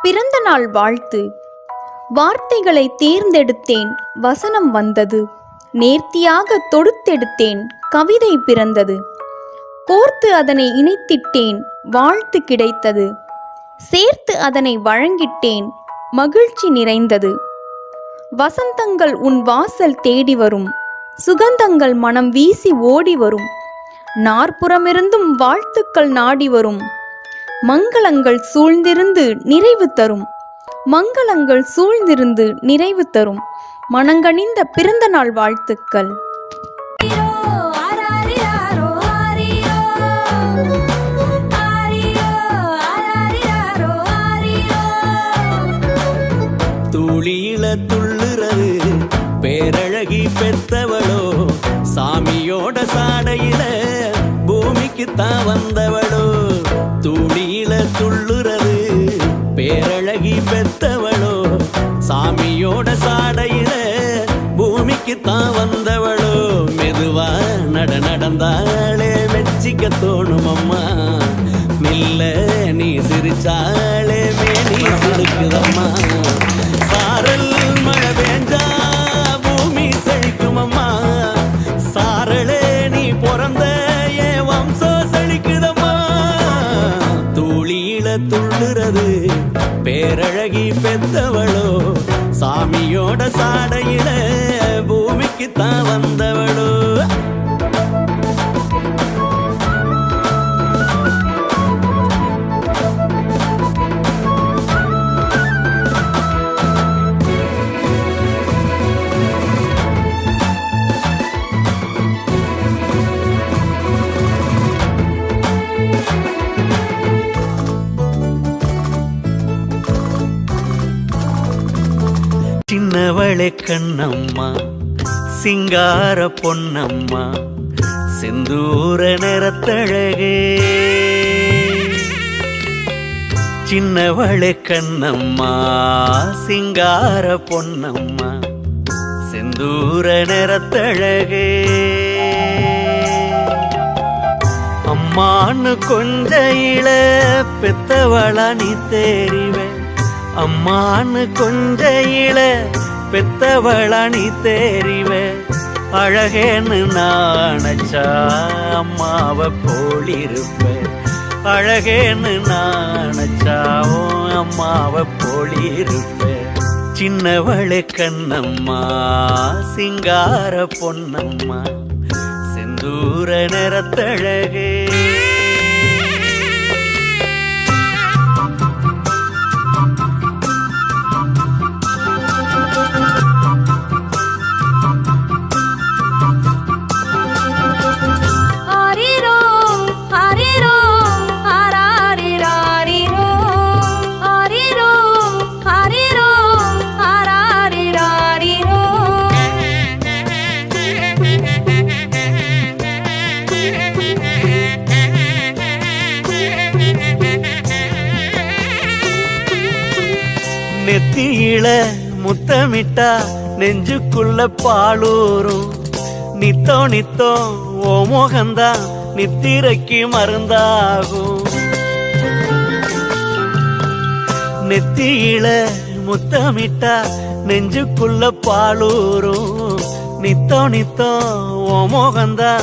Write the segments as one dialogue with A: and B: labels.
A: பிறந்த நாள் வாழ்த்து. வார்த்தைகளை தேர்ந்தெடுத்தேன், வசனம் வந்தது. நேர்த்தியாக தொடுத்தெடுத்தேன், கவிதை பிறந்தது. கோர்த்து அதனை இணைத்திட்டேன், வாழ்த்து கிடைத்தது. சேர்த்து அதனை வழங்கிட்டேன், மகிழ்ச்சி நிறைந்தது. வசந்தங்கள் உன் வாசல் தேடி வரும், சுகந்தங்கள் மனம் வீசி ஓடி வரும். நாற்புறமிருந்தும் வாழ்த்துக்கள் நாடி வரும். மங்களங்கள் சூழ்ந்திருந்து நிறைவு தரும், மங்களங்கள் சூழ்ந்திருந்து நிறைவு தரும். மனங்கனிந்த பிறந்த நாள் வாழ்த்துக்கள்.
B: தூளியில துள்ளுறது பேரழகி பெத்தவளோ, சாமியோட சாடையில பூமிக்கு தான் வந்தவளோ. தூளியில துள்ளுறது பேரழகி பெத்தவளோ, சாமியோட சாடையில பூமிக்கு தான் வந்தவளோ. மெதுவா நடந்தாலே மெச்சிக்க தோணும் அம்மா, மெல்ல நீ சிரிச்சாலே மேனி சிரிக்குதம்மா. சாரல் மழை பெஞ்சா பூமி செழிக்கும் அம்மா, சாரலே நீ பிறந்த என் வம்சம் செழிக்குதம்மா. தூளியில துள்ளுறது பேரழகி பெத்தவளோ, சாமியோட சாடையில பூமிக்கு தான் வந்தவளோ. சின்னவளே கண்ணம்மா, சிங்கார பொன்னம்மா, செந்தூர நிறத்தழகே. சின்னவளே கண்ணம்மா, சிங்கார பொன்னம்மா, செந்தூர நிறத்தழகே. அம்மான்னு கொஞ்சையில பெத்தவளா நீ தெரிவே, அம்மான்னு கொஞ்சையில பெத்தவளா நீ தெரிவ. அழகேன்னு நானச்சா அம்மாவை போலிருப்ப, அழகேன்னு நானச்சாவோ அம்மாவை போலிருப்ப. சின்னவளே கண்ணம்மா, சிங்கார பொன்னம்மா, செந்தூர நிறத்தழகே. நெத்தியில முத்தமிட்டா நெஞ்சுக்குள்ள பாலூரும், நித்தோ நித்தோ ஓ மோகந்தா நித்திரைக்கு மருந்தாகும். நெத்தியில முத்தமிட்டா நெஞ்சுக்குள்ள பாலூரும், நித்தோ நித்தோ ஓ மோகந்தா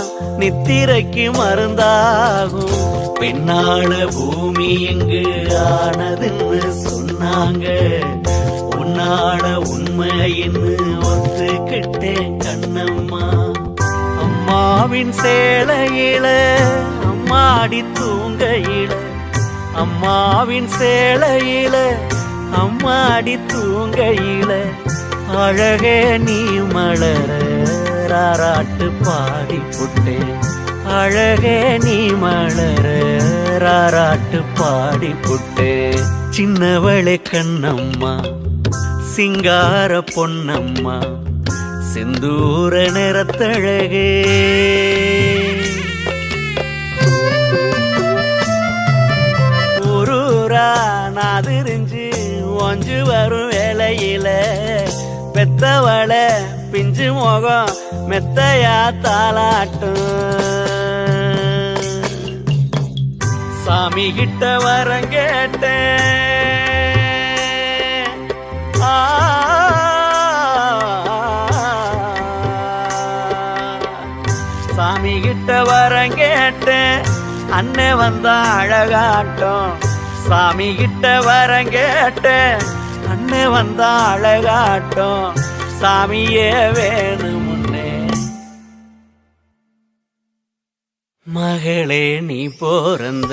B: நித்திரைக்கு மருந்தாகும். பெண்ணாள பூமி எங்கு ஆனதுன்னு சொன்னாங்க, உன்னாள உண்மைன்னு ஒத்துக்கிட்டேன் கண்ணம்மா. அம்மாவின் சேலையில அம்மாடி தூங்கையில, அம்மாவின் சேலையில அம்மாடி தூங்கையில. அழகே நீ மலர ராராட்டு பாடி புட்டேன், அழகே நீ மலர ராராட்டு பாடி புட்டே. சின்னவளே கண்ணம்மா, சிங்கார பொன்னம்மா, செந்தூர நிறத்தழகே. ஊரூரா நாதிரிஞ்சு ஒஞ்சு வரும் வேலையில, பெத்தவள பிஞ்சு முகம் மெத்தையா தாளாட்டும். சாமி கிட்ட வரம் கேட்டேன். சாமி கிட்ட வரம் கேட்டேன், அண்ணன் வந்தா அழகாட்டம். சாமி கிட்ட வரம் கேட்டேன், அண்ணன் வந்தா அழகாட்டம். சாமியே வேணுமுன்னே மகளே நீ போறந்த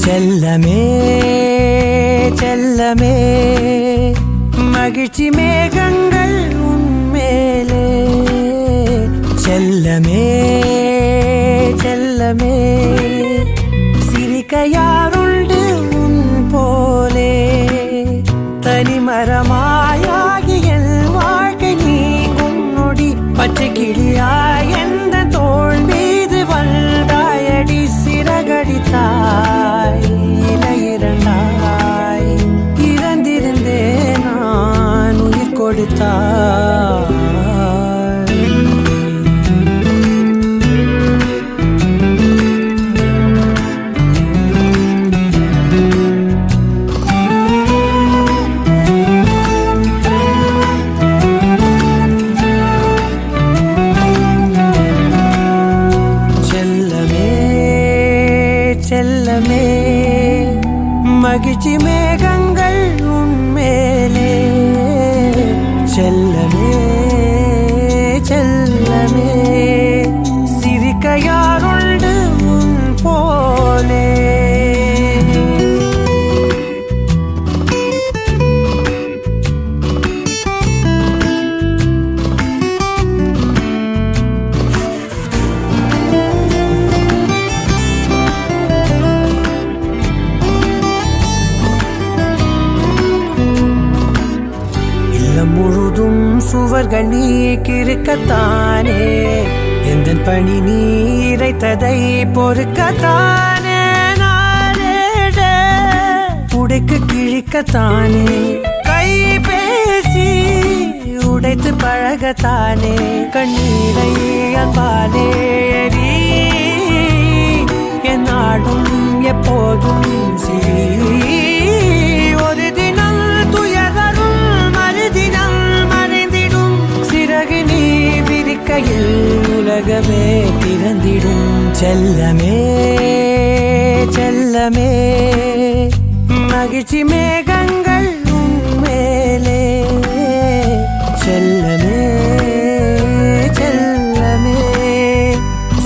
C: செல்லமே செல்லமே மகிழ்ச்சி மேகங்கள் உன்மேலே. செல்லமே செல்லமே சிரிக்க யாருண்டு உன் போலே. தனிமரமாயாகி என் வாழ்க்கை நீங்கும் நொடி பச்சை கிளியாய் எந்த தோள் மீது வந்தாயடி சிறகடித்தாய். இரண்டாய் இறந்திருந்தே நான் உயிர் கொடுத்தாய். செல்லமே செல்லமே மகிழ்ச்சி மேகங்கள் உன்மேலே. செல்லமே செல்லமே சிரிக்க யாருண்டு உன் போலே. முழுதும் சுவர்கள் நீ கிறுக்கத்தானே, எந்த பணி நீ இறைத்ததை பொறுக்கத்தானே. நாளேட உடைக்கு கிழிக்கத்தானே, கை பேசி உடைத்து பழகத்தானே. கண்ணீரை அன்பாலே எரி என்னாலும் எப்போதும் சிரி. ஒரு தினம் துயரும் மறுதினம் மறைந்திடும். சிறகு நீ விரிக்கையில் உலகமே திறந்திடும். செல்லமே செல்லமே மகிழ்ச்சி மேகங்கள் உன்மேலே. செல்லமே செல்லமே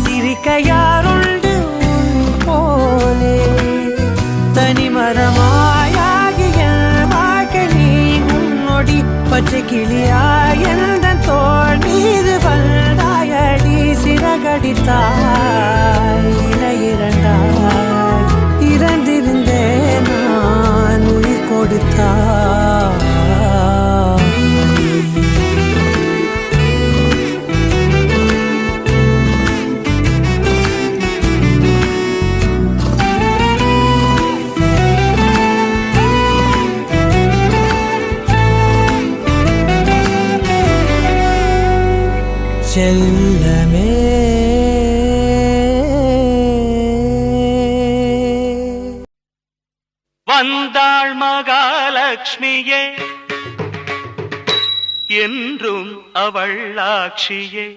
C: சிரிக்க யாருண்டு உன் போலே. தனிமரமாயாகிய வாழ்க்கை நீ உன்னொடி பச்சை கிளியாய் எந்த தோள் மீது வந்தாயடி சிறகடித்தாய். இரண்டாய் இறந்திருந்தே நான் உயிர் கொடுத்தாய். செல்லமே
B: வந்தாள் மகாலட்சுமியே என்றும் அவள் ஆட்சியே.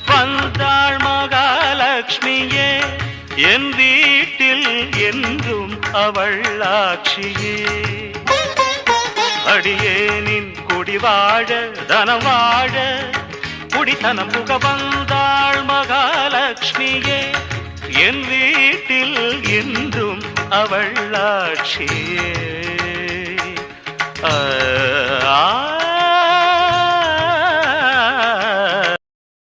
B: வந்தாள் மகாலட்சுமியே என் வீட்டில் என்றும் அவள் ஆட்சியே. அடியேனின் குடி வாழ தனம் வாழ குடித்தனம் புக வந்தாள் மகாலட்சுமியே என் வீட்டில் என்றும் அவள் ஆட்சியே.